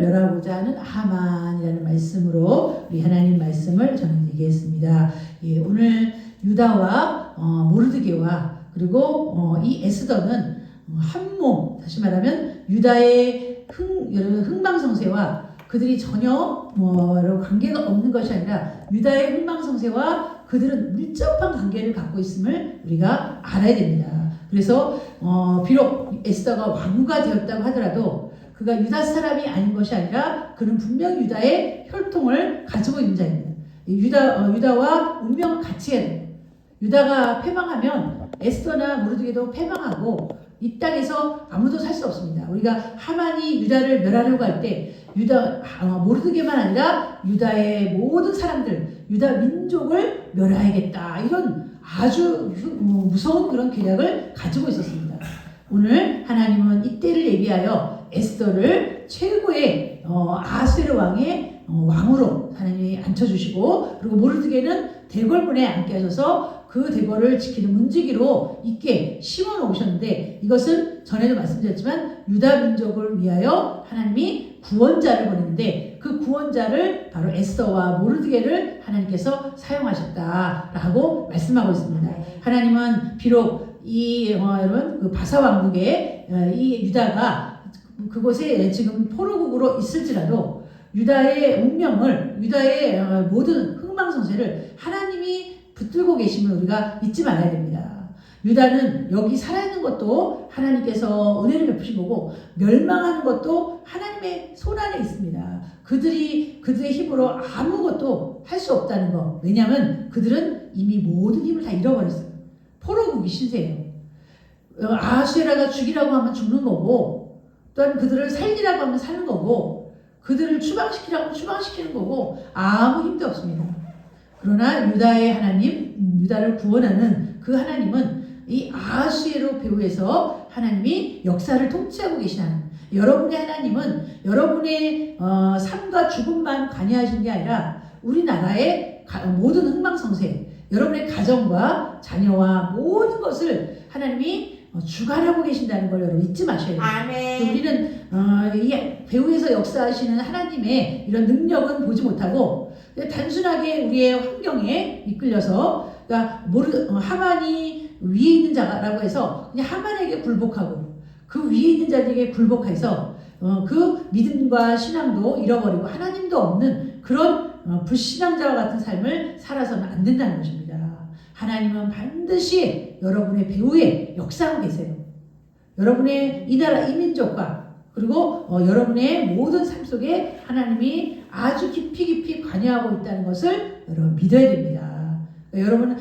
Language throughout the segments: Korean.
멸하고자 하는 하만이라는 말씀으로 우리 하나님 말씀을 저는 얘기했습니다. 예, 오늘 유다와 모르드게와 그리고 이 에스더는 한몸, 다시 말하면 유다의 흥망성쇠와 그들이 전혀 관계가 없는 것이 아니라 유다의 흥망성쇠와 그들은 밀접한 관계를 갖고 있음을 우리가 알아야 됩니다. 그래서 비록 에스더가 왕후가 되었다고 하더라도 그가 유다 사람이 아닌 것이 아니라 그는 분명 유다의 혈통을 가지고 있는 자입니다. 유다와 운명을 같이 해야 돼요. 유다가 패망하면 에스더나 모르드게도 패망하고 이 땅에서 아무도 살 수 없습니다. 우리가 하만이 유다를 멸하려고 할 때 모르드게만 아니라 유다의 모든 사람들, 유다 민족을 멸해야겠다. 이런 아주 무서운 그런 계략을 가지고 있었습니다. 오늘 하나님은 이때를 예비하여 에스더를 최고의 아하스웨로 왕의 왕으로 하나님이 앉혀주시고 그리고 모르드게는 대궐문에 앉게 하셔서 그 대궐을 지키는 문지기로 있게 심어놓으셨는데 이것은 전에도 말씀드렸지만 유다 민족을 위하여 하나님이 구원자를 보냈는데 그 구원자를 바로 에스더와 모르드게를 하나님께서 사용하셨다라고 말씀하고 있습니다. 하나님은 비록 여러분 그 바사 왕국의 이 유다가 그곳에 지금 포로국으로 있을지라도 유다의 운명을 유다의 모든 흥망성쇠를 하나님이 붙들고 계심을 우리가 잊지 말아야 됩니다. 유다는 여기 살아있는 것도 하나님께서 은혜를 베푸신 거고 멸망하는 것도 하나님의 손 안에 있습니다. 그들의 힘으로 아무것도 할 수 없다는 거. 왜냐하면 그들은 이미 모든 힘을 다 잃어버렸어요. 포로국이 신세예요. 아하수에라가 죽이라고 하면 죽는 거고 또한 그들을 살리라고 하면 사는 거고 그들을 추방시키라고 하면 추방시키는 거고 아무 힘도 없습니다. 그러나 유다의 하나님, 유다를 구원하는 그 하나님은 이 아하수에로 배후에서 하나님이 역사를 통치하고 계시는 여러분의 하나님은 여러분의 삶과 죽음만 관여하시는 게 아니라 우리나라의 모든 흥망성쇠, 여러분의 가정과 자녀와 모든 것을 하나님이 주관하고 계신다는 걸 여러분 잊지 마셔야 돼요. 아멘. 우리는 이 배후에서 역사하시는 하나님의 이런 능력은 보지 못하고 단순하게 우리의 환경에 이끌려서 그러니까 하만이 위에 있는 자라고 해서 그냥 하만에게 굴복하고 그 위에 있는 자들에게 굴복해서 그 믿음과 신앙도 잃어버리고 하나님도 없는 그런 불신앙자와 같은 삶을 살아서는 안 된다는 것입니다. 하나님은 반드시 여러분의 배후에 역사하고 계세요. 여러분의 이 나라 이 민족과 그리고 여러분의 모든 삶 속에 하나님이 아주 깊이 관여하고 있다는 것을 여러분 믿어야 됩니다. 여러분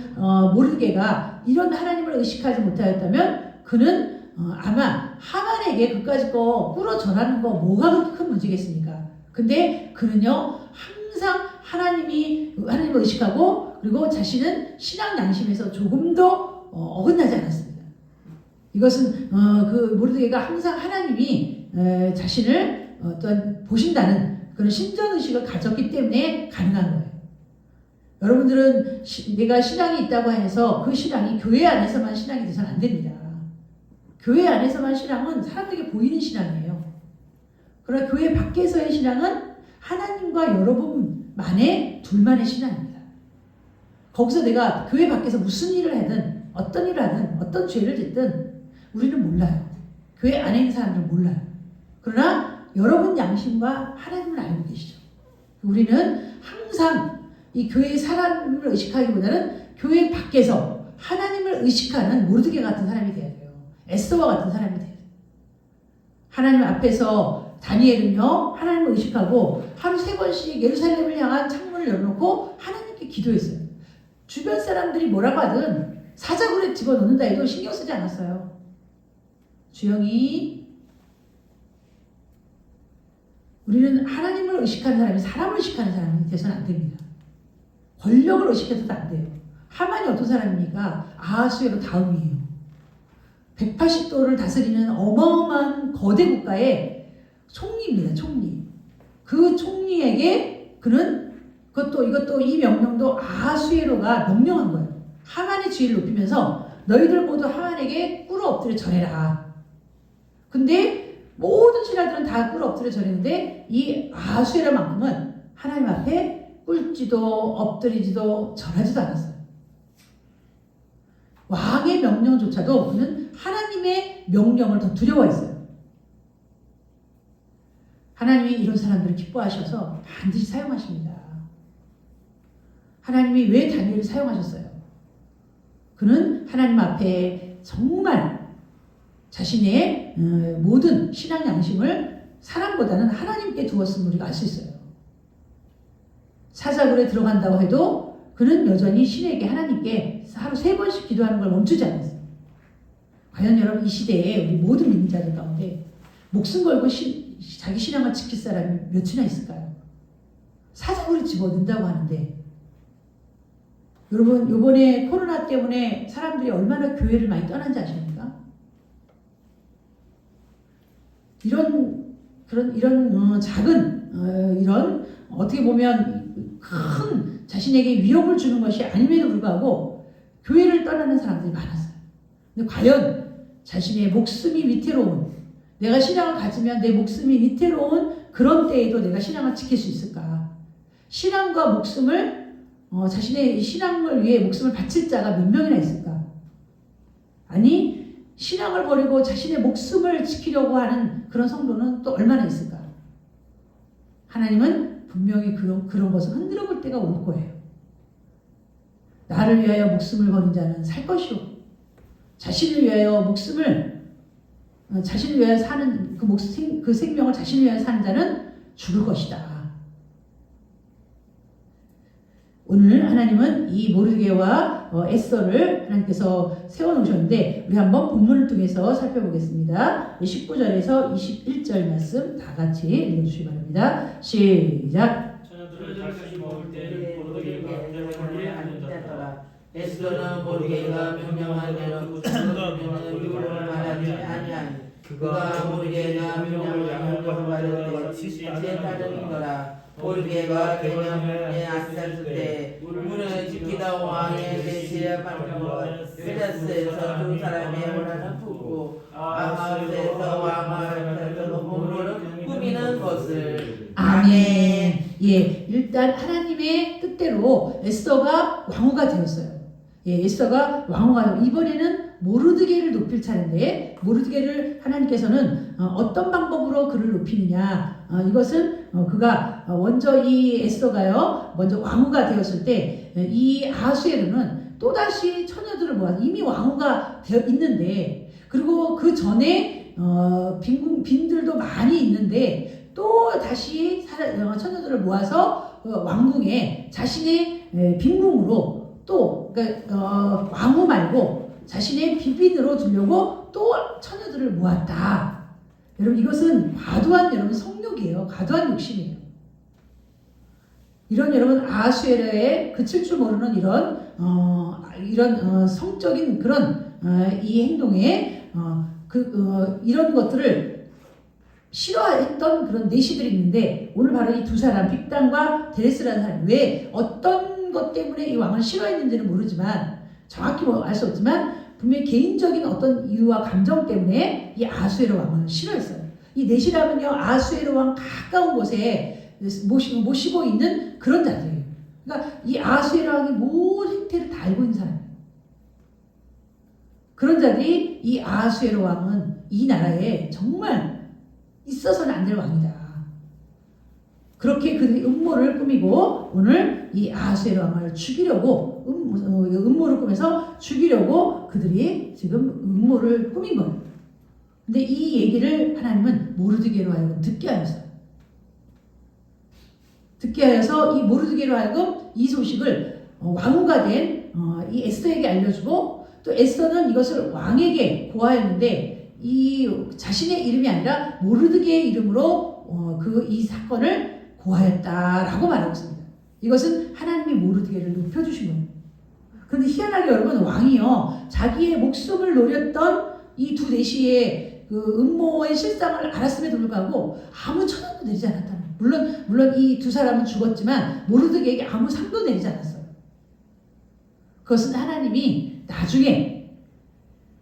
모르드게가 이런 하나님을 의식하지 못하였다면 그는 아마 하만에게 그까짓 거 꿇어 절하는 거 뭐가 그렇게 큰 문제겠습니까? 근데 그는요 항상 하나님을 의식하고 그리고 자신은 신앙 양심에서 조금도 어긋나지 않았습니다. 이것은 그 모르드게가 항상 하나님이 자신을 어떤 보신다는 그런 신전의식을 가졌기 때문에 가능한 거예요. 여러분들은 내가 신앙이 있다고 해서 그 신앙이 교회 안에서만 신앙이 돼서는 안 됩니다. 교회 안에서만 신앙은 사람들에게 보이는 신앙이에요. 그러나 교회 밖에서의 신앙은 하나님과 여러분만의 둘만의 신앙입니다. 거기서 내가 교회 밖에서 무슨 일을 하든 어떤 일을 하든 어떤 죄를 짓든 우리는 몰라요. 교회 안에 있는 사람들은 몰라요. 그러나 여러분 양심과 하나님을 알고 계시죠. 우리는 항상 이 교회의 사람을 의식하기보다는 교회 밖에서 하나님을 의식하는 모르드게 같은 사람이 돼야 돼요. 에스더와 같은 사람이 돼야 돼요. 하나님 앞에서 다니엘은요 하나님을 의식하고 하루 3번씩 예루살렘을 향한 창문을 열어놓고 하나님께 기도했어요. 주변 사람들이 뭐라고 하든 사자굴에 집어넣는다 해도 신경 쓰지 않았어요. 주영이 우리는 하나님을 의식하는 사람이 사람을 의식하는 사람이 돼서는 안 됩니다. 권력을 의식해서도 안 돼요. 하만이 어떤 사람입니까? 아하수에로 다음이에요. 180도를 다스리는 어마어마한 거대 국가의 총리입니다. 총리. 그 총리에게 그는 이것도 이 명령도 아하수에로가 명령한 거예요. 하만의 지위를 높이면서 너희들 모두 하만에게 꿇어 엎드려 절해라. 근데 모든 신하들은 다 꿇어 엎드려 절했는데 이 아수에라만큼은 하나님 앞에 꿇지도 엎드리지도 절하지도 않았어요. 왕의 명령조차도 그는 하나님의 명령을 더 두려워했어요. 하나님이 이런 사람들을 기뻐하셔서 반드시 사용하십니다. 하나님이 왜 다니엘을 사용하셨어요? 그는 하나님 앞에 정말 자신의 모든 신앙 양심을 사람보다는 하나님께 두었음을 우리가 알 수 있어요. 사자굴에 들어간다고 해도 그는 여전히 신에게 하나님께 하루 3번씩 기도하는 걸 멈추지 않았어요. 과연 여러분 이 시대에 우리 모든 믿는 가운데 목숨 걸고 자기 신앙을 지킬 사람이 몇이나 있을까요? 사자굴에 집어넣는다고 하는데 여러분 이번에 코로나 때문에 사람들이 얼마나 교회를 많이 떠난지 아십니까? 이런 작은 이런 어떻게 보면 큰 자신에게 위협을 주는 것이 아님에도 불구하고 교회를 떠나는 사람들이 많았어요. 근데 과연 자신의 목숨이 위태로운 내가 신앙을 가지면 내 목숨이 위태로운 그런 때에도 내가 신앙을 지킬 수 있을까? 신앙과 목숨을 자신의 신앙을 위해 목숨을 바칠 자가 몇 명이나 있을까? 아니 신앙을 버리고 자신의 목숨을 지키려고 하는 그런 성도는 또 얼마나 있을까? 하나님은 분명히 그런 것을 흔들어 볼 때가 올 거예요. 나를 위하여 목숨을 버린 자는 살 것이요. 자신을 위하여 사는 그 생명을 자신을 위하여 사는 자는 죽을 것이다. 오늘 하나님은 이 모르드게와 에스더를 하나님께서 세워놓으셨는데 우리 한번 본문을 통해서 살펴보겠습니다. 19절에서 21절 말씀 다 같이 읽어주시기 바랍니다. 시작. 처녀들을 다시 먹을 때 모르드게가 명령을 하였더라. 에스더는 모르드게가 명령한 대로 그것은 미국을 말하지 아니하니 그가 모르드게가 명령을 받은 것이 따르니라. 모르드게가 개명에 앞섰을 때 문을 지키던 왕의 제시를 받은 것 베레스에서 두 사람의 원한을 품고 아하스에서 왕을 몸으로 꾸미는 것을. 아멘. 예, 일단 하나님의 뜻대로 에스더가 왕후가 되었어요. 예, 에스더가 왕후가 이번에는 모르드게를 높일 차례인데 모르드게를 하나님께서는 어떤 방법으로 그를 높이느냐 이것은 그가 먼저 이 에스더가요 먼저 왕후가 되었을 때 이 아수에르는 또다시 처녀들을 모아서 이미 왕후가 되어 있는데 그리고 그 전에 빈들도 많이 있는데 또 다시 처녀들을 모아서 왕궁에 자신의 빈궁으로 또 그러니까 왕후 말고 자신의 비빈으로 두려고 또 처녀들을 모았다. 여러분 이것은 과도한 여러분 성욕이에요. 과도한 욕심이에요. 이런 여러분 아수에르에 그칠 줄 모르는 이런 성적인 그런 이 행동에 이런 것들을 싫어했던 그런 내시들이 있는데 오늘 바로 이 두 사람 빅단과 데레스라는 사람 왜 어떤 것 때문에 이 왕을 싫어했는지는 모르지만 정확히 알 수 없지만 분명히 개인적인 어떤 이유와 감정 때문에 이 아수에르 왕을 싫어했어요. 이 내시람은요 아수에르 왕 가까운 곳에 모시고 있는 그런 자들이에요. 그러니까 이 아수에르 왕의 모든 행태를 다 알고 있는 사람이에요. 그런 자들이 이 아수에르 왕은 이 나라에 정말 있어서는 안 될 왕이다. 그렇게 그들이 음모를 꾸미고 오늘 이 아수에르 왕을 죽이려고 음모를 꾸며서 죽이려고 그들이 지금 음모를 꾸민 거예요. 근데 이 얘기를 하나님은 모르드게로 하여금 듣게 하였어요. 듣게 하여서 이 모르드게로 하여금 이 소식을 왕후가 된 이 에스더에게 알려주고 또 에스더는 이것을 왕에게 고하였는데 이 자신의 이름이 아니라 모르드게의 이름으로 이 사건을 고하였다라고 말하고 있습니다. 이것은 하나님이 모르드게를 높여주신 거예요. 그런데 희한하게 여러분 왕이요 자기의 목숨을 노렸던 이 두 내시의 그 음모의 실상을 알았음에도 불구하고 아무 천원도 내리지 않았다는 거예요. 물론 이 두 사람은 죽었지만 모르드게에게 아무 상도 내리지 않았어요. 그것은 하나님이 나중에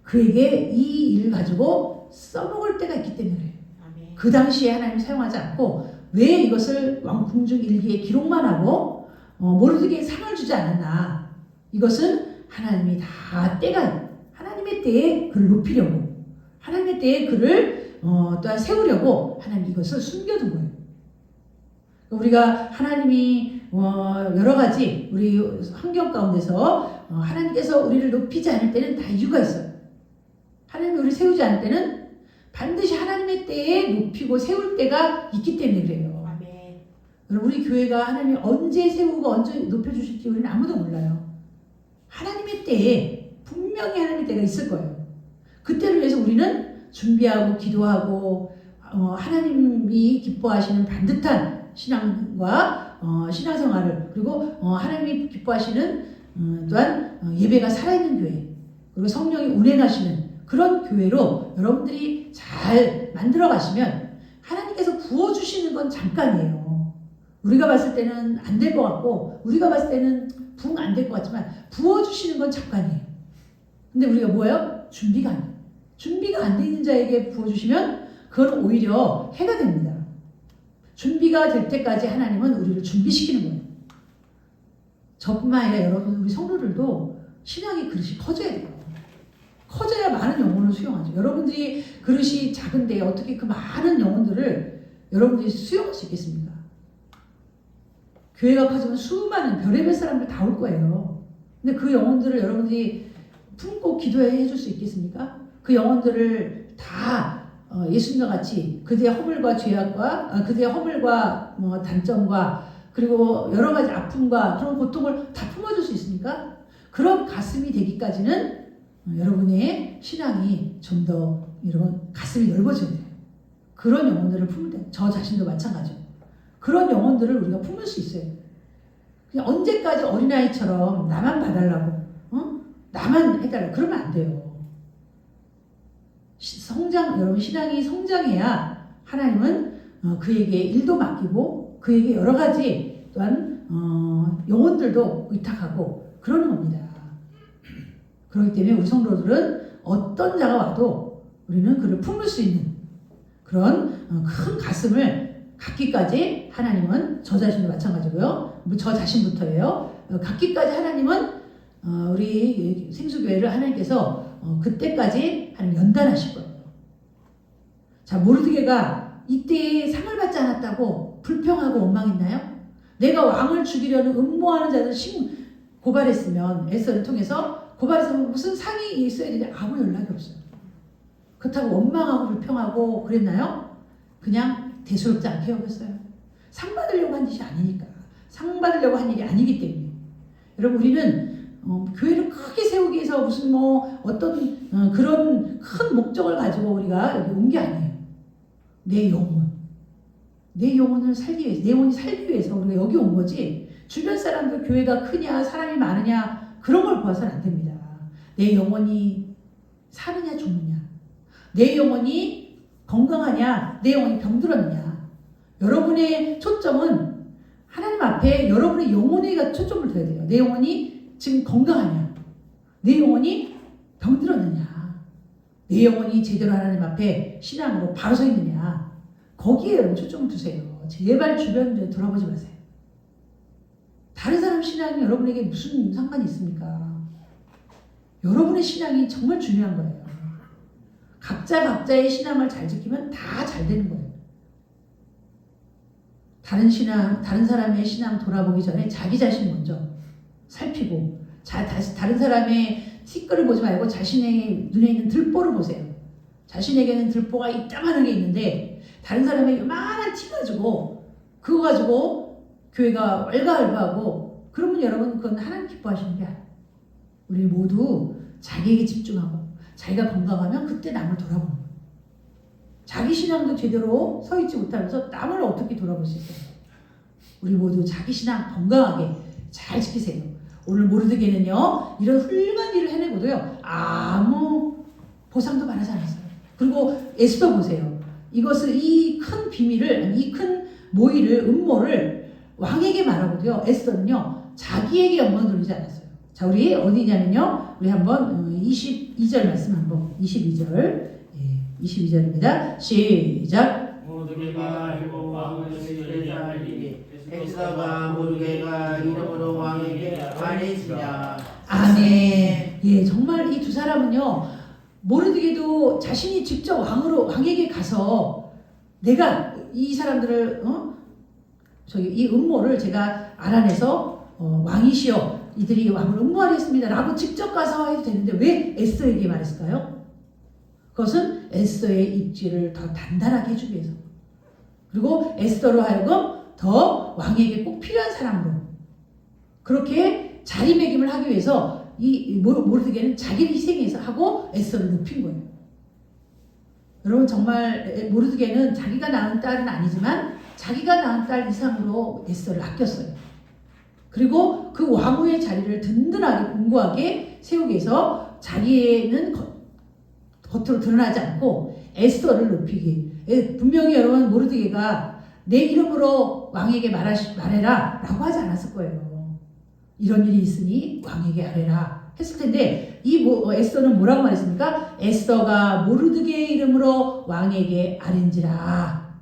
그에게 이 일을 가지고 써먹을 때가 있기 때문에 그래요. 그 당시에 하나님이 사용하지 않고 왜 이것을 왕궁중 일기에 기록만 하고 모르드게에 상을 주지 않았나? 이것은 하나님이 다 때가 하나님의 때에 그를 높이려고 하나님의 때에 그를 또한 세우려고 하나님이 이것을 숨겨둔 거예요. 우리가 하나님이 여러 가지 우리 환경 가운데서 하나님께서 우리를 높이지 않을 때는 다 이유가 있어요. 하나님이 우리를 세우지 않을 때는 반드시 하나님의 때에 높이고 세울 때가 있기 때문에 그래요. 아멘. 여러분 우리 교회가 하나님이 언제 세우고 언제 높여주실지 우리는 아무도 몰라요. 하나님의 때에 분명히 하나님의 때가 있을 거예요. 그때를 위해서 우리는 준비하고 기도하고 하나님이 기뻐하시는 반듯한 신앙과 신앙생활을 그리고 하나님이 기뻐하시는 또한 예배가 살아있는 교회 그리고 성령이 운행하시는 그런 교회로 여러분들이 잘 만들어 가시면 하나님께서 부어주시는 건 잠깐이에요. 우리가 봤을 때는 안 될 것 같고 우리가 봤을 때는 붕 안 될 것 같지만 부어주시는 건 잠깐이에요. 근데 우리가 뭐예요? 준비가 안 돼요. 준비가 안 돼 있는 자에게 부어주시면 그건 오히려 해가 됩니다. 준비가 될 때까지 하나님은 우리를 준비시키는 거예요. 저뿐만 아니라 여러분 우리 성도들도 신앙의 그릇이 커져야 돼요. 커져야 많은 영혼을 수용하죠. 여러분들이 그릇이 작은데 어떻게 그 많은 영혼들을 여러분들이 수용할 수 있겠습니까? 교회가 커지면 수많은 별의별 사람들 다 올 거예요. 근데 그 영혼들을 여러분들이 품고 기도해 줄 수 있겠습니까? 그 영혼들을 다 예수님과 같이 그들의 허물과 죄악과 그들의 허물과 단점과 그리고 여러 가지 아픔과 그런 고통을 다 품어줄 수 있습니까? 그런 가슴이 되기까지는 여러분의 신앙이 좀 더 여러분 가슴이 넓어져야 돼요. 그런 영혼들을 품을 때 저 자신도 마찬가지고 그런 영혼들을 우리가 품을 수 있어요. 그냥 언제까지 어린아이처럼 나만 봐달라고 나만 해달라고 그러면 안 돼요. 여러분 신앙이 성장해야 하나님은 그에게 일도 맡기고 그에게 여러 가지 또한 영혼들도 의탁하고 그러는 겁니다. 그렇기 때문에 우리 성도들은 어떤 자가 와도 우리는 그를 품을 수 있는 그런 큰 가슴을 갖기까지 하나님은 저 자신도 마찬가지고요. 저 자신부터예요. 갖기까지 하나님은 우리 생수교회를 하나님께서 그때까지 하나님 연단하실 거예요. 자, 모르드게가 이때에 상을 받지 않았다고 불평하고 원망했나요? 내가 왕을 죽이려는 음모하는 자들 고발했으면 에스더를 통해서 고발했으면 무슨 상이 있어야 되는데 아무 연락이 없어요. 그렇다고 원망하고 불평하고 그랬나요? 그냥 대수롭지 않게 여겼어요. 상 받으려고 한 짓이 아니니까. 상 받으려고 한 일이 아니기 때문에. 여러분 우리는 교회를 크게 세우기 위해서 무슨 어떤 그런 큰 목적을 가지고 우리가 여기 온 게 아니에요. 내 영혼을 살기 위해서, 내 영혼이 살기 위해서 우리가 여기 온 거지. 주변 사람들 교회가 크냐 사람이 많으냐 그런 걸 봐서는 안 됩니다. 내 영혼이 사느냐 죽느냐, 내 영혼이 건강하냐, 내 영혼이 병들었느냐. 여러분의 초점은 하나님 앞에 여러분의 영혼에게 초점을 둬야 돼요. 내 영혼이 지금 건강하냐, 내 영혼이 병들었느냐, 내 영혼이 제대로 하나님 앞에 신앙으로 바로 서 있느냐. 거기에 여러분 초점을 두세요. 제발 주변 돌아보지 마세요. 다른 사람 신앙이 여러분에게 무슨 상관이 있습니까? 여러분의 신앙이 정말 중요한 거예요. 각자의 신앙을 잘 지키면 다 잘 되는 거예요. 다른 사람의 신앙 돌아보기 전에 자기 자신 먼저 살피고, 다른 사람의 티끌을 보지 말고 자신의 눈에 있는 들보를 보세요. 자신에게는 들보가 이따만한 게 있는데, 다른 사람의 요만한 티 가지고, 그거 가지고 교회가 왈가왈부하고, 그러면 여러분 그건 하나님 기뻐하시는 게 아니에요. 우리 모두 자기에게 집중하고, 자기가 건강하면 그때 남을 돌아보는 거예요. 자기 신앙도 제대로 서 있지 못하면서 남을 어떻게 돌아볼 수 있어요? 우리 모두 자기 신앙 건강하게 잘 지키세요. 오늘 모르드게는요, 이런 훌륭한 일을 해내고도요, 아무 보상도 바라지 않았어요. 그리고 에스더 보세요. 이 큰 비밀을, 이 큰 모의를, 음모를 왕에게 말하고도요, 에스더는요, 자기에게 영광 돌리지 않았어요. 자, 우리 어디냐면요, 우리 한번 22절 말씀 한번, 22절. 22절입니다. 시작. 모르게가 알고 왕을 세자 알리니 에스더가 모르게가 이름으로 왕에게 말했으냐. 아멘. 예, 정말 이 두 사람은요, 모르드게도 자신이 직접 왕에게 가서 내가 이 사람들을 이 음모를 제가 알아내서 왕이시여 이들이 왕을 음모하려 했습니다라고 직접 가서 해도 되는데 왜 에스더에게 말했을까요? 그것은 에스더의 입지를 더 단단하게 해주기 위해서, 그리고 에스더로 하여금 더 왕에게 꼭 필요한 사람으로 그렇게 자리매김을 하기 위해서 이 모르드게는 자기를 희생해서 하고 에스더를 높인 거예요. 여러분, 정말 모르드게는 자기가 낳은 딸은 아니지만 자기가 낳은 딸 이상으로 에스더를 아꼈어요. 그리고 그 왕후의 자리를 든든하게 공고하게 세우기 위해서 자기는 겉으로 드러나지 않고 에스더를 높이기. 분명히 여러분, 모르드게가 내 이름으로 왕에게 말해라 라고 하지 않았을 거예요. 이런 일이 있으니 왕에게 아뢰라 했을 텐데 이 에스더는 뭐라고 말했습니까? 에스더가 모르드게의 이름으로 왕에게 아뢰니라.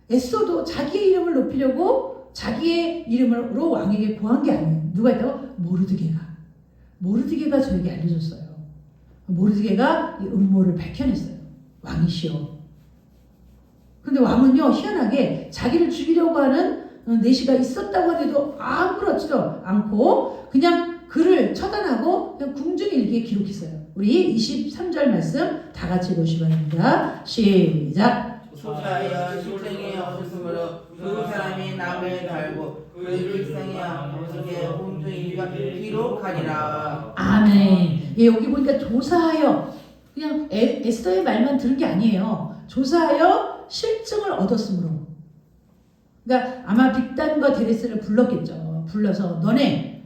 에스더도 자기의 이름을 높이려고 자기의 이름으로 왕에게 구한 게 아니에요. 누가 있다고? 모르드게가 저에게 알려줬어요. 모르드게가 이 음모를 밝혀냈어요. 왕이시여. 근데 왕은요, 희한하게 자기를 죽이려고 하는 내시가 있었다고 하더라도 아무렇지도 않고 그냥 그를 처단하고 그냥 궁중일기에 기록했어요. 우리 23절 말씀 다 같이 보시기 바랍니다. 시작. 조사하여 실정이 없었으므로 두 사람이 나무에 달고 그 일생의 모습에 홍중이가 기록하리라. 아멘. 예, 여기 보니까 조사하여 그냥 에스더의 말만 들은 게 아니에요. 조사하여 실증을 얻었으므로. 그러니까 아마 빅단과 데레스를 불렀겠죠. 불러서 너네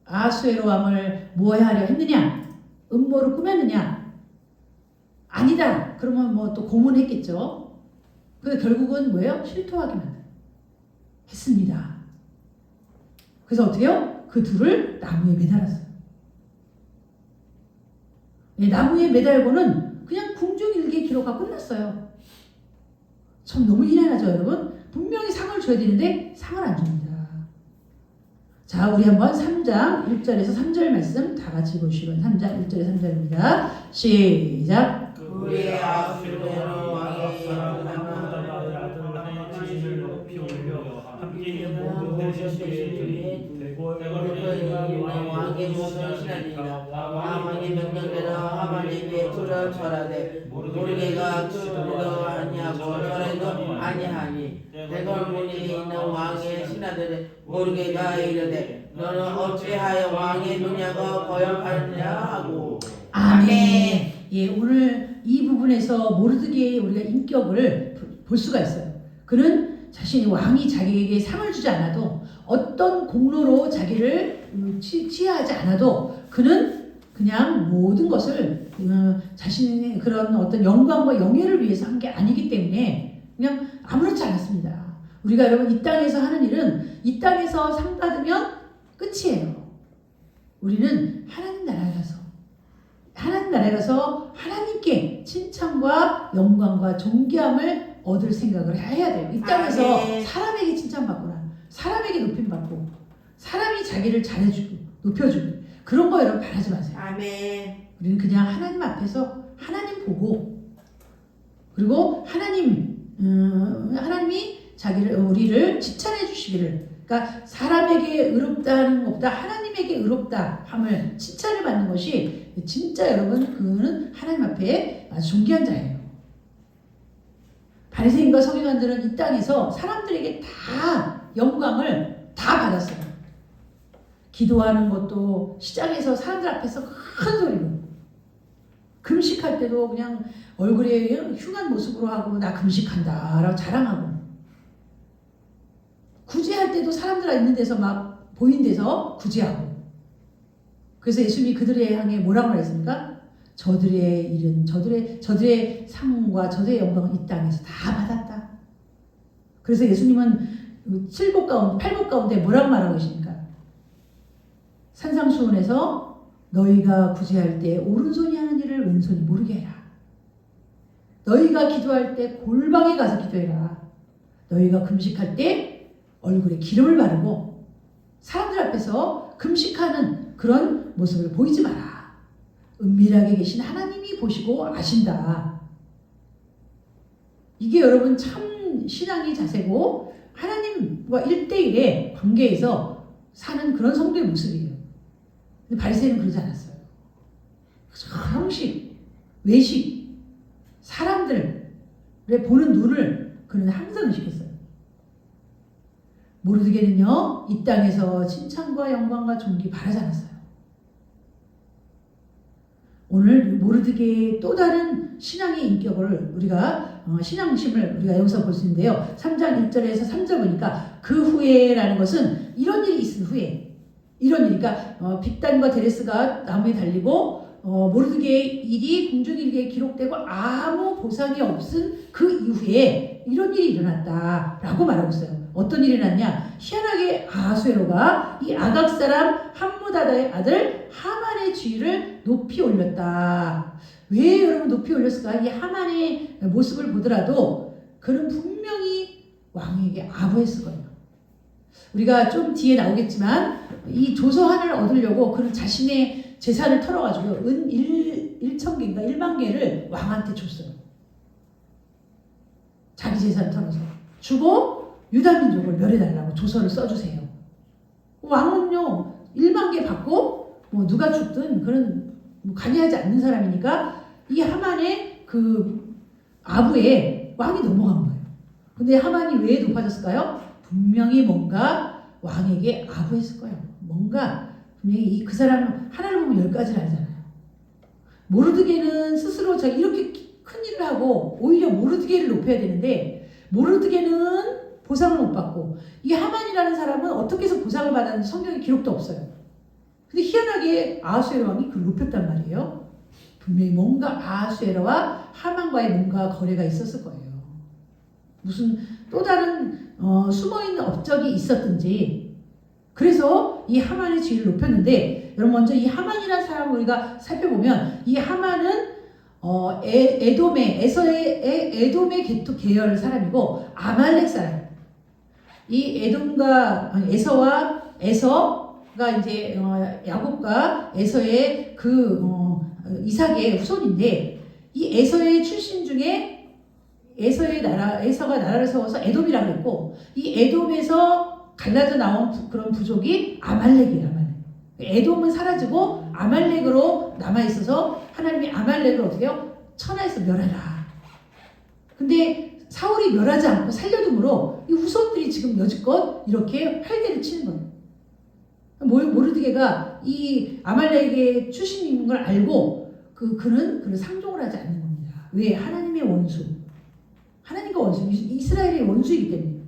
아수에로 왕을 모해하려 했느냐? 음모를 꾸몄느냐? 아니다. 그러면 뭐 또 고문했겠죠. 근데 결국은 뭐예요? 실토하기만 했습니다. 그래서 어떻게요? 그 둘을 나무에 매달았어요. 네, 나무에 매달고는 그냥 궁중일기에 기록하고 끝났어요. 참 너무 희한하죠, 여러분? 분명히 상을 줘야 되는데 상을 안 줍니다. 자, 우리 한번 3장 1절에서 3절 말씀 다 같이 보시면 3장 1절에서 3절입니다. 시작. 그의 아수르로 왕의 아들만의 지위를 높이 올려 함께 있는 모든 대신들이 왕의 모든 신하니라. 왕의 명령대로 하만에게 풀어 절하되 모르게가 그도 아니하고 절해도 아니하니 대궐문에 있는 왕의 신하들은 모르게가 이르되 너는 어찌하여 왕의 눈야가 거역하느냐 하고. 아멘. 예, 오늘 이 부분에서 모르드게의 우리가 인격을 볼 수가 있어요. 그는 자신이 왕이 자기에게 상을 주지 않아도 어떤 공로로 자기를 취하지 않아도 그는 그냥 모든 것을 자신의 그런 어떤 영광과 영예를 위해서 한 게 아니기 때문에 그냥 아무렇지 않았습니다. 우리가 여러분 이 땅에서 하는 일은 이 땅에서 상 받으면 끝이에요. 우리는 하나님 나라에 가서 하나님께 칭찬과 영광과 존귀함을 얻을 생각을 해야 돼요. 이 땅에서 사람에게 칭찬받거나 사람에게 높임받고 사람이 자기를 잘해주고 높여주고 그런 거 여러분 바라지 마세요. 아멘. 우리는 그냥 하나님 앞에서 하나님 보고 그리고 하나님이 우리를 칭찬해 주시기를, 그러니까 사람에게 의롭다는 것보다 하나님에게 의롭다 함을 칭찬을 받는 것이 진짜 여러분 그는 하나님 앞에 아주 존귀한 자예요. 바리새인과 서기관들은 이 땅에서 사람들에게 다 영광을 다 받았어요. 기도하는 것도 시장에서 사람들 앞에서 큰 소리로, 금식할 때도 그냥 얼굴에 흉한 모습으로 하고 나 금식한다 라고 자랑하고, 구제할 때도 사람들 있는 데서 막 보이는 데서 구제하고. 그래서 예수님이 그들에 향해 뭐라고 말했습니까? 저들의 일은 저들의 상과 저들의 영광은 이 땅에서 다 받았다. 그래서 예수님은 팔복 가운데 뭐라고 말하고 계십니까? 산상수훈에서 너희가 구제할 때 오른손이 하는 일을 왼손이 모르게 해라. 너희가 기도할 때 골방에 가서 기도해라. 너희가 금식할 때 얼굴에 기름을 바르고 사람들 앞에서 금식하는 그런 모습을 보이지 마라. 은밀하게 계신 하나님이 보시고 아신다. 이게 여러분 참 신앙의 자세고 하나님과 1대1의 관계에서 사는 그런 성도의 모습이에요. 근데 바리새인은 그러지 않았어요. 형식, 외식, 사람들의 보는 눈을 그는 항상 의식했어요. 모르드게는요, 이 땅에서 칭찬과 영광과 존귀 바라지 않았어요. 오늘 모르드게의 또 다른 신앙의 인격을 우리가 신앙심을 우리가 여기서 볼 수 있는데요. 3장 1절에서 3절 보니까 그 후에라는 것은 이런 일이 있은 후에 이런 일이니까 빅단과 데레스가 나무에 달리고 모르드게의 일이 궁중일기에 기록되고 아무 보상이 없은 그 이후에 이런 일이 일어났다라고 말하고 있어요. 어떤 일이 일어났냐? 희한하게 아하수에로가 이 아각 사람 함무다다의 아들 하만의 지위를 높이 올렸다. 왜 여러분 높이 올렸을까? 이 하만의 모습을 보더라도 그는 분명히 왕에게 아부했을 거예요. 우리가 좀 뒤에 나오겠지만 이 조서환을 얻으려고 그는 자신의 재산을 털어가지고 은 1,000개인가 1만 개를 왕한테 줬어요. 자기 재산을 털어서 주고 유다민족을 멸해달라고 조서를 써주세요. 왕은요 1만 개 받고 뭐 누가 죽든 그런 관여하지 않는 사람이니까 이 하만의 그 아부에 왕이 넘어간 거예요. 근데 하만이 왜 높아졌을까요? 분명히 뭔가 왕에게 아부했을 거예요. 뭔가 분명히 그 사람 하나를 보면 10가지를 알잖아요. 모르드게는 스스로 자기 이렇게 큰 일을 하고 오히려 모르드게를 높여야 되는데 모르드게는 보상을 못 받고 이 하만이라는 사람은 어떻게 해서 보상을 받았는지 성경에 기록도 없어요. 근데 희한하게 아하수에로 왕이 그걸 높였단 말이에요. 분명히 뭔가 아하수에로와 하만과의 뭔가 거래가 있었을 거예요. 무슨 또 다른 숨어있는 업적이 있었든지 그래서 이 하만의 지위를 높였는데 여러분 먼저 이 하만이라는 사람을 우리가 살펴보면 이 하만은 에돔의 개토 계열 사람이고 아말렉 사람. 이 에돔과 에서가 이제 야곱과 에서의 이삭의 후손인데 이 에서의 출신 중에 에서가 나라를 세워서 에돔이라고 했고 이 에돔에서 갈라져 나온 그런 부족이 아말렉이에요. 에돔은 사라지고 아말렉으로 남아있어서 하나님이 아말렉을 어떻게 해요? 천하에서 멸하라. 근데 사울이 멸하지 않고 살려둠으로 이 후손들이 지금 여지껏 이렇게 활개를 치는 거예요. 모르드게가 이 아말렉의 출신인 걸 알고 그는 상종을 하지 않는 겁니다. 왜? 하나님의 원수. 하나님과 원수. 이스라엘의 원수이기 때문에.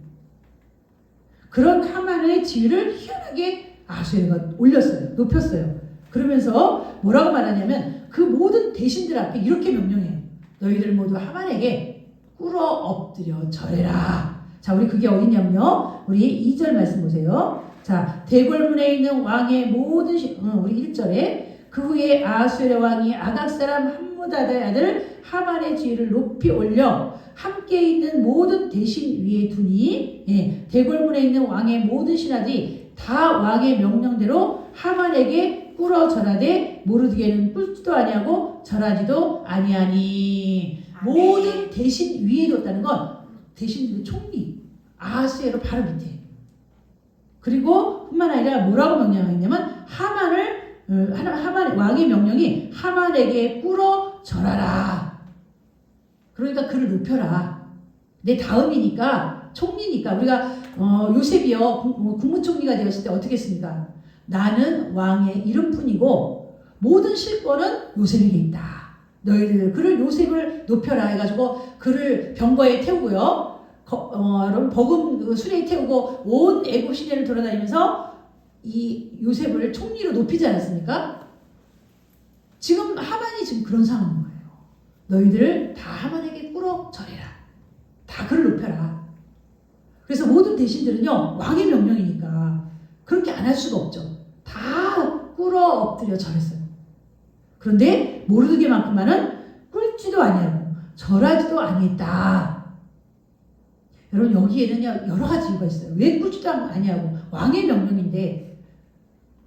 그런 하만의 지위를 희한하게 아하수에로가 올렸어요. 높였어요. 그러면서 뭐라고 말하냐면 그 모든 대신들 앞에 이렇게 명령해요. 너희들 모두 하만에게 꿇어 엎드려 절해라. 자, 우리 그게 어디냐면요. 우리 2절 말씀 보세요. 자, 대궐문에 있는 왕의 모든 우리 1절에 그 후에 아하수에로 왕이 아각 사람 함무다다의 아들 하만의 지위를 높이 올려 함께 있는 모든 대신 위에 두니 대궐문에 있는 왕의 모든 신하들이 다 왕의 명령대로 하만에게 꿇어 절하되 모르드게는 꿇지도 아니하고 절하지도 아니하니. 모든 대신 위에 뒀다는 건 대신들의 총리 아하수에로 바로 밑에. 그리고 뿐만 아니라 뭐라고 명령했냐면 하만 왕의 명령이 하만에게 꿇어 절하라. 그러니까 그를 높여라. 내 다음이니까 총리니까 우리가 요셉이요 국무총리가 되었을 때 어떻게 했습니까? 나는 왕의 이름뿐이고 모든 실권은 요셉에게 있다. 너희들 그를 요셉을 높여라 해가지고 그를 병거에 태우고요. 버금 수레에 태우고 온 애국 시대를 돌아다니면서 이 요셉을 총리로 높이지 않았습니까? 지금 하만이 지금 그런 상황인 거예요. 너희들 다 하만에게 꿇어 절해라. 다 그를 높여라. 그래서 모든 대신들은요 왕의 명령이니까 그렇게 안 할 수가 없죠. 다 꿇어 엎드려 절했어요. 그런데 모르드게만큼만은 꿇지도 아니하고 절하지도 아니했다. 여러분 여기에는요 여러 가지 이유가 있어요. 왜 꾸지도 아니하고 왕의 명령인데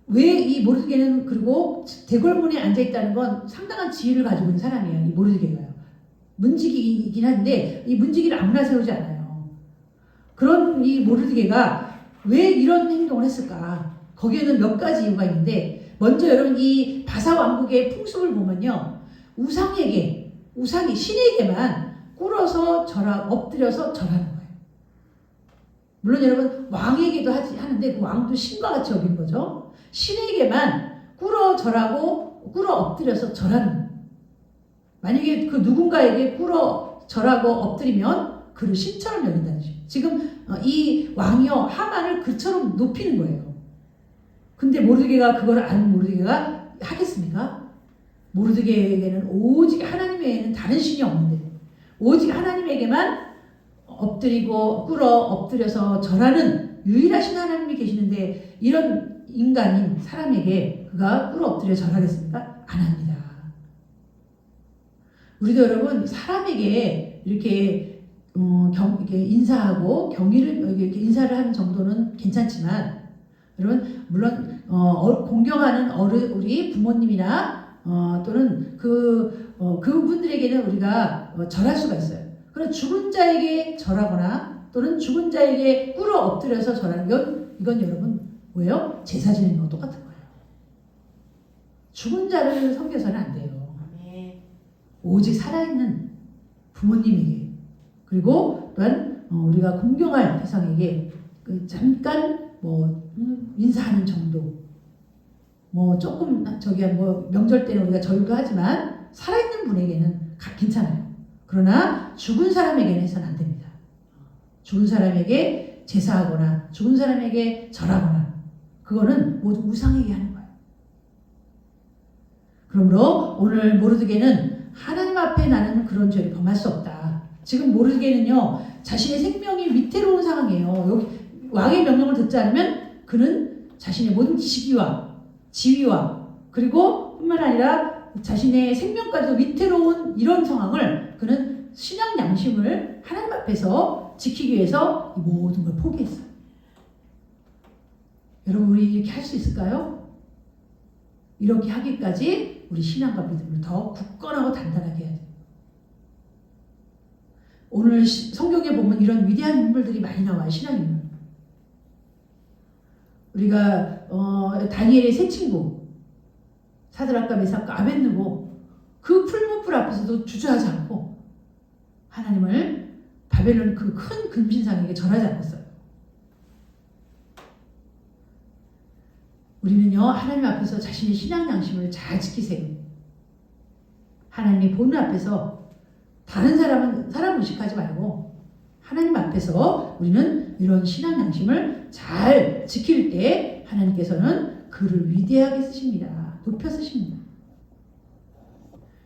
왜 이 모르드게는 그리고 대궐문에 앉아 있다는 건 상당한 지위를 가지고 있는 사람이에요. 이 모르드게가요. 문지기이긴 한데 이 문지기를 아무나 세우지 않아요. 그런 이 모르드게가 왜 이런 행동을 했을까? 거기에는 몇 가지 이유가 있는데 먼저 여러분 이 바사 왕국의 풍습을 보면요 우상이 신에게만 꿇어서 엎드려서 절하는 거예요. 물론 여러분 왕에게도 하는데 그 왕도 신과 같이 여기는 거죠. 신에게만 꿇어 엎드려서 절하는 거예요. 만약에 그 누군가에게 꿇어 절하고 엎드리면 그를 신처럼 여긴다는 거죠. 지금 이 왕이요 하만을 그처럼 높이는 거예요. 근데 모르드게가 그걸 아는 모르드게가 하겠습니까? 모르드게에게는 오직 하나님 외에는 다른 신이 없는데 오직 하나님에게만 엎드려서 절하는 유일하신 하나님이 계시는데 이런 인간인 사람에게 그가 꿇어 엎드려 절하겠습니까? 안 합니다. 우리도 여러분 사람에게 이렇게 인사하고 경의를 이렇게 인사를 하는 정도는 괜찮지만 여러분 물론 공경하는 우리 부모님이나 또는 그분들에게는 우리가 절할 수가 있어요. 그럼 죽은 자에게 절하거나 또는 죽은 자에게 꿇어 엎드려서 절하는 이건 여러분 뭐예요? 제사 지내는 거 똑같은 거예요. 죽은 자를 섬겨서는 안 돼요. 오직 살아있는 부모님에게 그리고 또한 우리가 공경할 대상에게 잠깐 인사하는 정도 조금 명절 때는 우리가 절도 하지만 살아있는 분에게는 괜찮아요. 그러나 죽은 사람에게는 해서는 안 됩니다. 죽은 사람에게 제사하거나 죽은 사람에게 절하거나 그거는 모두 우상에게 하는 거예요. 그러므로 오늘 모르드게는 하나님 앞에 나는 그런 죄를 범할 수 없다. 지금 모르드게는요 자신의 생명이 위태로운 상황이에요. 여기 왕의 명령을 듣지 않으면 그는 자신의 모든 지위와 그리고 뿐만 아니라 자신의 생명까지도 위태로운 이런 상황을 그는 신앙 양심을 하나님 앞에서 지키기 위해서 이 모든 걸 포기했어요. 여러분 우리 이렇게 할 수 있을까요? 이렇게 하기까지 우리 신앙과 믿음을 더 굳건하고 단단하게 해야 돼요. 오늘 성경에 보면 이런 위대한 인물들이 많이 나와요. 신앙 인물. 우리가 다니엘의 세 친구 사드락과 메삭과 아벳느고 그 풀무불 앞에서도 주저하지 않고 하나님을 바벨론 그 큰 금신상에게 절하지 않았어요. 우리는요 하나님 앞에서 자신의 신앙 양심을 잘 지키세요. 하나님의 보는 앞에서 다른 사람 의식하지 말고 하나님 앞에서 우리는 이런 신앙 양심을 잘 지킬 때 하나님께서는 그를 위대하게 쓰십니다. 높여 쓰십니다.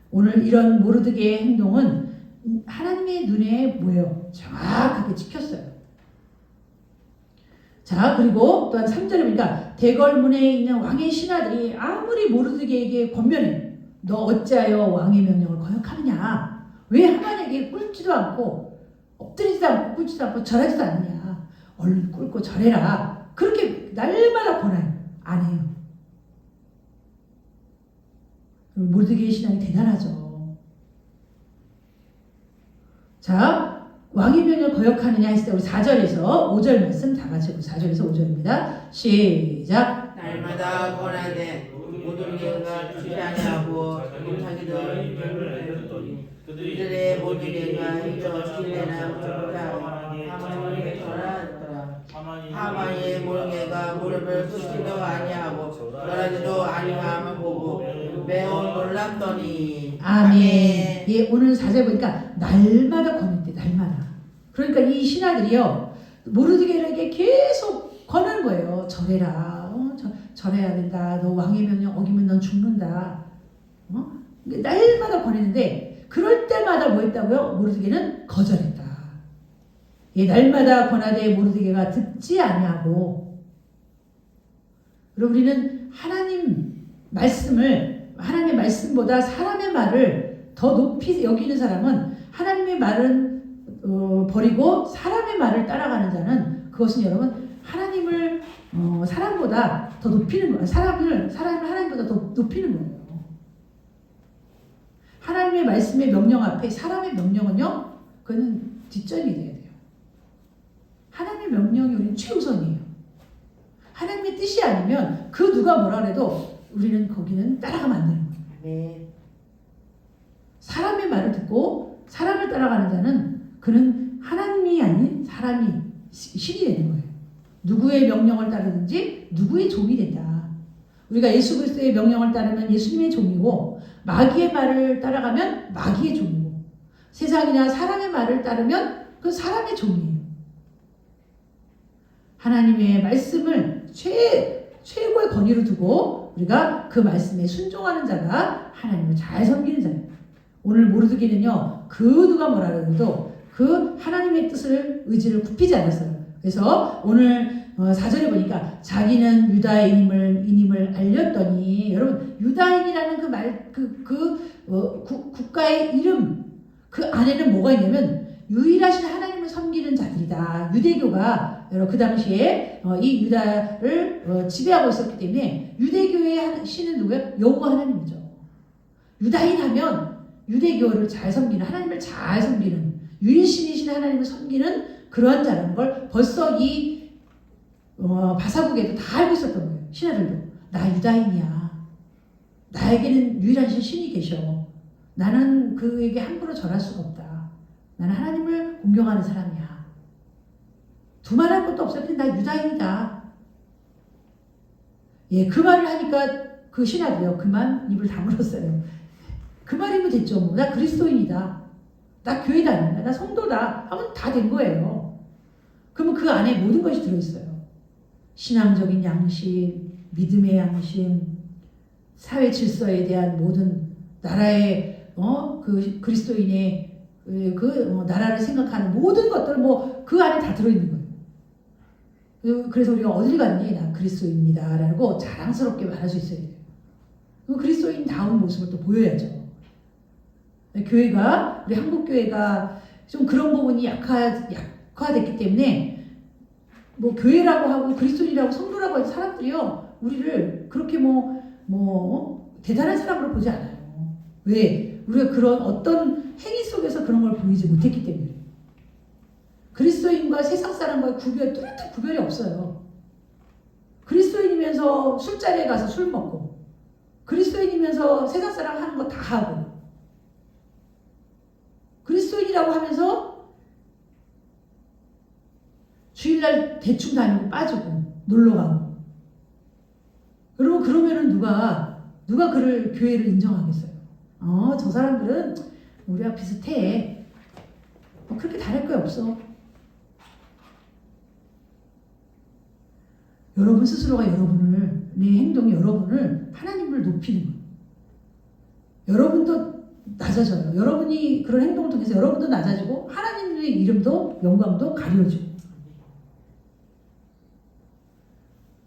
오늘 이런 모르드게의 행동은 하나님의 눈에 뭐예요? 정확하게 찍혔어요. 자 그리고 또한 3절에 보니까 대궐문에 있는 왕의 신하들이 아무리 모르드게에게 권면해 너 어찌하여 왕의 명령을 거역하느냐 왜 하만에게 꿇지도 않고 엎드리지도 않고 꿇지도 않고 절하지도 않느냐 얼른 꿇고 절해라 그렇게 날마다 권해요. 안 해요. 모르드게의 신앙이 대단하죠. 자 왕의 명령을 거역하느냐 했을 때 우리 4절에서 5절 말씀 다 같이 4절에서 5절입니다. 시작. 날마다 권하되 모르드게가 주지 아니하고 자기들 그들의 모르드게가 이저 시내나 못하고 하만에게 절하더라. 하만이 모르드게가 무릎을 꿇지도 아니하고 절하지도 아니함을 보고 매우 놀랐더니 아멘. 예, 오늘 4절 보니까 날마다 권했대. 날마다. 그러니까 이 신하들이요 모르드게에게 계속 권하는 거예요. 절해라. 절해야 된다. 너 왕의 명령 어기면 넌 죽는다. 날마다 권했는데 그럴 때마다 뭐 했다고요? 모르드게는 거절했다. 예, 날마다 권하되 모르드게가 듣지 아니하고. 그리고 우리는 하나님의 말씀보다 사람의 말을 더 높이 여기는 사람은 하나님의 말은 버리고 사람의 말을 따라가는 자는 그것은 여러분 하나님을 사람보다 더 높이는 거예요. 사람을 하나님보다 더 높이는 거예요. 하나님의 말씀의 명령 앞에 사람의 명령은요, 그거는 뒷전이 돼야 돼요. 하나님의 명령이 우리는 최우선이에요. 하나님의 뜻이 아니면 그 누가 뭐라 그래도 우리는 거기는 따라가면 안 되는 거예요. 네. 사람의 말을 듣고 사람을 따라가는 자는 그는 하나님이 아닌 사람이 신이 되는 거예요. 누구의 명령을 따르든지 누구의 종이 된다. 우리가 예수 그리스도의 명령을 따르면 예수님의 종이고 마귀의 말을 따라가면 마귀의 종이고 세상이나 사람의 말을 따르면 그 사람의 종이에요. 하나님의 말씀을 최고의 권위로 두고 우리가 그 말씀에 순종하는 자가 하나님을 잘 섬기는 자예요. 오늘 모르드게는요, 그 누가 뭐라 그래도 그 하나님의 뜻을 의지를 굽히지 않았어요. 그래서 오늘 4절에 보니까 자기는 유다인임을 알렸더니, 여러분 유다인이라는 그 말, 국가의 이름 그 안에는 뭐가 있냐면 유일하신 하나님을 섬기는 자들이다. 유대교가 여러분 그 당시에 이 유다를 지배하고 있었기 때문에 유대교의 신은 누구예요? 여호와 하나님이죠. 유다인 하면 유대교를 잘 섬기는, 하나님을 잘 섬기는, 유일신이신 하나님을 섬기는 그러한 자라는 걸 벌써 이 바사국에도 다 알고 있었던 거예요. 신하들도. 나 유다인이야. 나에게는 유일한 신이 계셔. 나는 그에게 함부로 절할 수가 없다. 나는 하나님을 공경하는 사람이야. 두말할 것도 없어요. 근데 나 유다인이다. 예, 그 말을 하니까 그 신하들이요, 그만 입을 다물었어요. 그 말이면 됐죠. 뭐. 나 그리스도인이다. 나 교회 다닌다. 나 성도다. 하면 다 된 거예요. 그러면 그 안에 모든 것이 들어있어요. 신앙적인 양심, 믿음의 양심, 사회 질서에 대한 모든 나라의 그 그리스도인의 나라를 생각하는 모든 것들 그 안에 다 들어있는 거예요. 그래서 우리가 어딜 갔니? 난 그리스도인입니다. 라고 자랑스럽게 말할 수 있어야 돼요. 그리스도인다운 모습을 또 보여야죠. 교회가, 우리 한국교회가 좀 그런 부분이 약화됐기 때문에 뭐 교회라고 하고 그리스도인이라고 성도라고 하는 사람들이요, 우리를 그렇게 대단한 사람으로 보지 않아요. 왜? 우리가 그런 어떤 행위 속에서 그런 걸 보이지 못했기 때문에. 그리스도인과 세상 사람과의 뚜렷한 구별이 없어요. 그리스도인이면서 술자리에 가서 술 먹고, 그리스도인이면서 세상 사람 하는 거 다 하고, 그리스도인이라고 하면서 주일날 대충 다니고 빠지고 놀러가고. 여러분, 그러면은 누가 그를 교회를 인정하겠어요? 저 사람들은 우리와 비슷해. 그렇게 다를 거 없어. 여러분 스스로가 내 행동이 여러분을, 하나님을 높이는 거예요. 여러분도 낮아져요. 여러분이 그런 행동을 통해서 여러분도 낮아지고 하나님의 이름도 영광도 가려지고.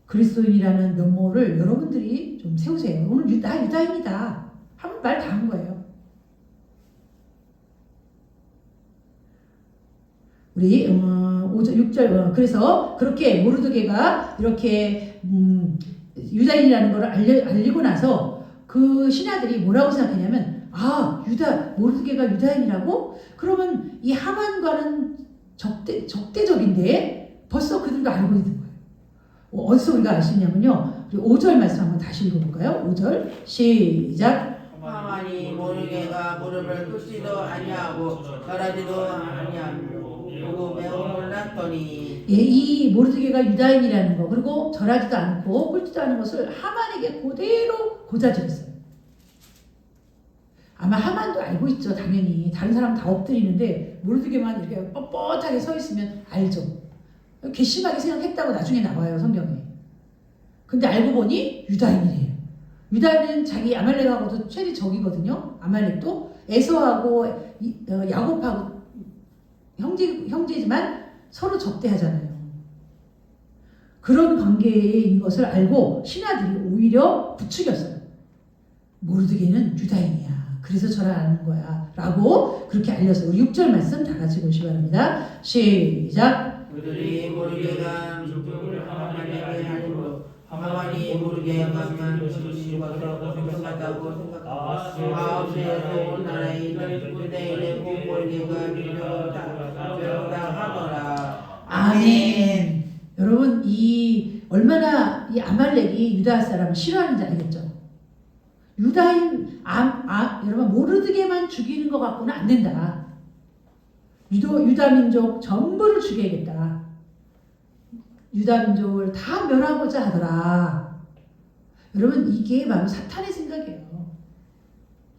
그리스도인이라는 면모를 여러분들이 좀 세우세요. 오늘 나 유다인이다 하면 말 다 한 거예요. 우리 5절, 6절 그래서 그렇게 모르드게가 이렇게 유다인이라는 걸 알리고 나서 그 신하들이 뭐라고 생각했냐면, 모르드게가 유다인이라고? 그러면 이 하만과는 적대적인데 벌써 그들도 알고 있는 거예요. 어디서 우리가 알 수 있냐면요, 5절 말씀 한번 다시 읽어볼까요? 5절 시작. 하만이 모르게가 무릎을 꿇지도 아니하고 절하지도 아니하고 보고 매우 놀랐더니. 예, 이 모르드게가 유다인이라는 거, 그리고 절하지도 않고 꿇지도 않은 것을 하만에게 그대로 고자질했어요. 아마 하만도 알고 있죠. 당연히 다른 사람 다 엎드리는데 모르드게만 이렇게 뻣뻣하게 서 있으면 알죠. 괘씸하게 생각했다고 나중에 나와요, 성경에. 근데 알고 보니 유다인이래요. 유다인은 자기 아말렉하고도 최대 적이거든요. 아말렉도 에서하고 야곱하고 형제지만 서로 적대하잖아요. 그런 관계인 것을 알고 신하들이 오히려 부추겼어요. 모르드게는 유다인이야. 그래서 절하는 거야 라고 그렇게 알렸어요. 우리 6절 말씀 다 같이 보시기 바랍니다. 시작. 그들이 모르게가 민족을 하나님에게 하리로 하만이 모르게가만 주님과 생각하다고 생각하고 아홉에서 온 나라에 있는 군대에 모르게가 민족을 다 하더라. 아멘. 여러분 이 얼마나 이 아말렉이 유다 사람을 싫어하는지 알겠죠? 유다인 여러분 모르드게만 죽이는 것 갖고는 안 된다. 유다 민족 전부를 죽여야겠다. 유다 민족을 다 멸하고자 하더라. 여러분 이게 바로 사탄의 생각이에요.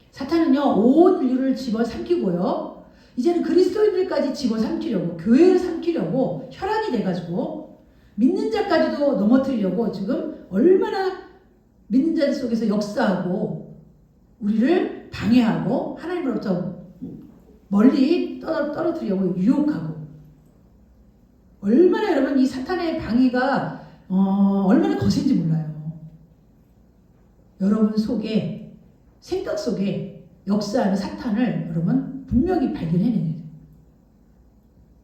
사탄은요 온 인류를 집어삼키고요. 이제는 그리스도인들까지 집어삼키려고 교회를 삼키려고 혈안이 돼가지고 믿는 자까지도 넘어뜨리려고 지금 얼마나 믿는 자들 속에서 역사하고 우리를 방해하고 하나님으로부터 멀리 떨어뜨리려고 유혹하고 얼마나 여러분 이 사탄의 방해가 얼마나 거센지 몰라요. 여러분 속에 생각 속에 역사하는 사탄을 여러분 분명히 발견해내야 돼요.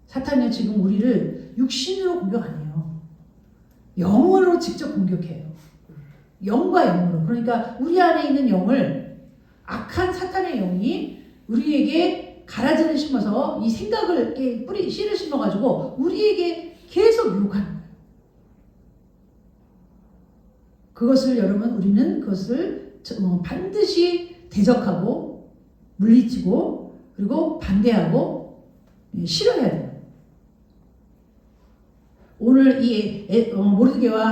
사탄은 지금 우리를 육신으로 공격 안 해요. 영으로 직접 공격해요. 영과 영으로. 그러니까 우리 안에 있는 영을 악한 사탄의 영이 우리에게 가라지를 심어서 이 생각을 이렇게 씨를 심어가지고 우리에게 계속 유혹하는 거예요. 그것을 여러분 우리는 그것을 반드시 대적하고 물리치고 그리고 반대하고 싫어해야 돼요. 오늘 이 모르드게와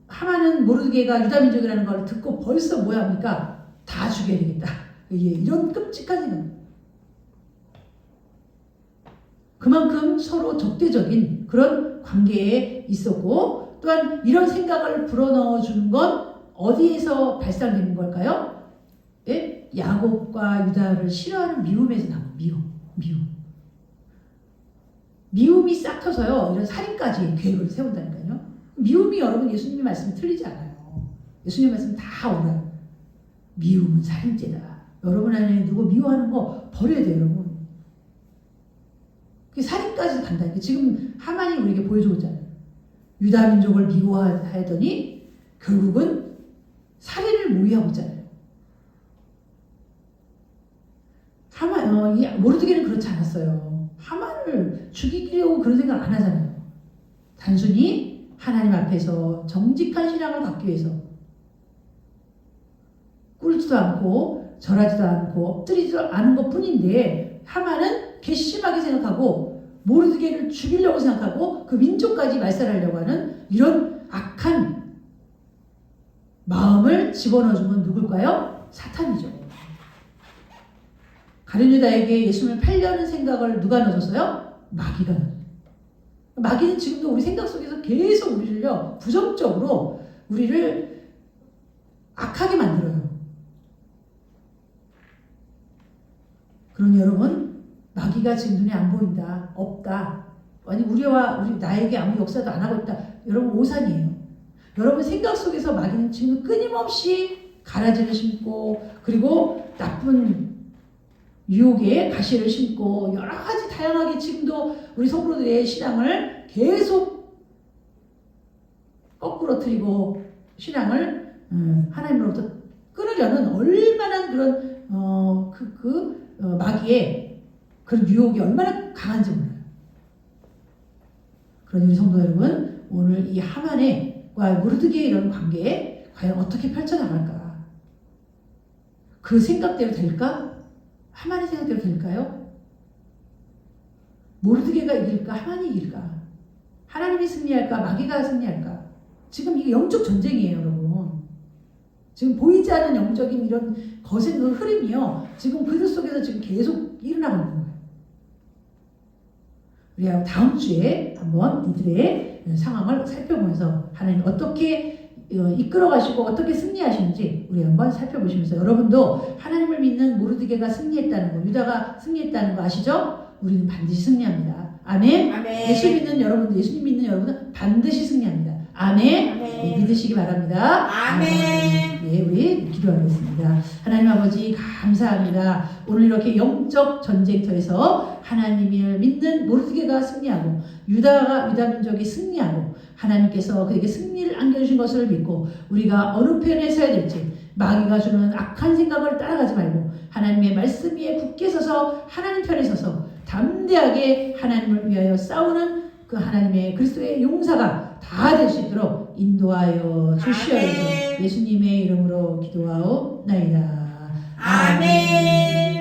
하만은 모르드게가 유다민족이라는 걸 듣고 벌써 뭐야 합니까? 다 죽여야 되겠다. 이런 끔찍한 생각. 그만큼 서로 적대적인 그런 관계에 있었고 또한 이런 생각을 불어넣어 주는 건 어디에서 발생되는 걸까요? 예? 야곱과 유다를 싫어하는 미움에서 나온 미움이 싹 터서요 이런 살인까지 계획을 세운다니까요. 미움이 여러분 예수님의 말씀이 틀리지 않아요. 예수님의 말씀 다 오라요. 미움은 살인죄다. 여러분 안에 누구 미워하는 거 버려야 돼요 여러분. 그게 살인까지 간다니까. 지금 하만이 우리에게 보여주고 있잖아요. 유다 민족을 미워하더니 결국은 살인을 모의하고 있잖아요. 모르드게는 그렇지 않았어요. 하만을 죽이려고 그런 생각 안 하잖아요. 단순히 하나님 앞에서 정직한 신앙을 갖기 위해서 꿇지도 않고 절하지도 않고 엎드리지도 않은 것 뿐인데 하만은 괘씸하게 생각하고 모르드게를 죽이려고 생각하고 그 민족까지 말살하려고 하는 이런 악한 마음을 집어넣어주면 누굴까요? 사탄이죠. 가룟 유다에게 예수님을 팔려는 생각을 누가 넣어줬어요? 마귀가 넣어요. 마귀는 지금도 우리 생각 속에서 계속 우리를요 부정적으로 우리를 악하게 만들어요. 그러니 여러분 마귀가 지금 눈에 안 보인다, 없다. 아니 우리 나에게 아무 역사도 안 하고 있다. 여러분 오산이에요. 여러분 생각 속에서 마귀는 지금 끊임없이 가라지를 심고 그리고 나쁜 유혹에 가시를 심고 여러 가지 다양하게 지금도 우리 성도들의 신앙을 계속 거꾸로 틀리고 신앙을 하나님으로부터 끊으려는 얼마나 그런 마귀의 그런 유혹이 얼마나 강한지 몰라요. 그러니 우리 성도 여러분 오늘 이 하만과 모르드게의 이런 관계에 과연 어떻게 펼쳐나갈까? 그 생각대로 될까? 하만의 생각대로 될까요? 모르드게가 이길까? 하만이 이길까? 하나님이 승리할까? 마귀가 승리할까? 지금 이게 영적 전쟁이에요, 여러분. 지금 보이지 않는 영적인 이런 거센 그 흐름이요. 지금 그들 속에서 지금 계속 일어나고 있는 거예요. 우리가 다음 주에 한번 이들의 상황을 살펴보면서 하나님 어떻게 이끌어 가시고 어떻게 승리하시는지 우리 한번 살펴보시면서 여러분도 하나님을 믿는 모르드게가 승리했다는 거, 유다가 승리했다는 거 아시죠? 우리는 반드시 승리합니다. 아멘. 아멘. 예수 믿는 여러분들, 예수님 믿는 여러분은 반드시 승리합니다. 아멘. 아멘. 예, 믿으시기 바랍니다. 아멘. 예, 우리 기도하겠습니다. 하나님 아버지 감사합니다. 오늘 이렇게 영적 전쟁터에서 하나님을 믿는 모르드게가 승리하고 유다 민족이 승리하고 하나님께서 그에게 승리를 안겨주신 것을 믿고 우리가 어느 편에 서야 될지 마귀가 주는 악한 생각을 따라가지 말고 하나님의 말씀 위에 굳게 서서 하나님 편에 서서 담대하게 하나님을 위하여 싸우는 그 하나님의 그리스도의 용사가 다 될 수 있도록 인도하여 주시옵소서. 예수님의 이름으로 기도하옵나이다. 아멘.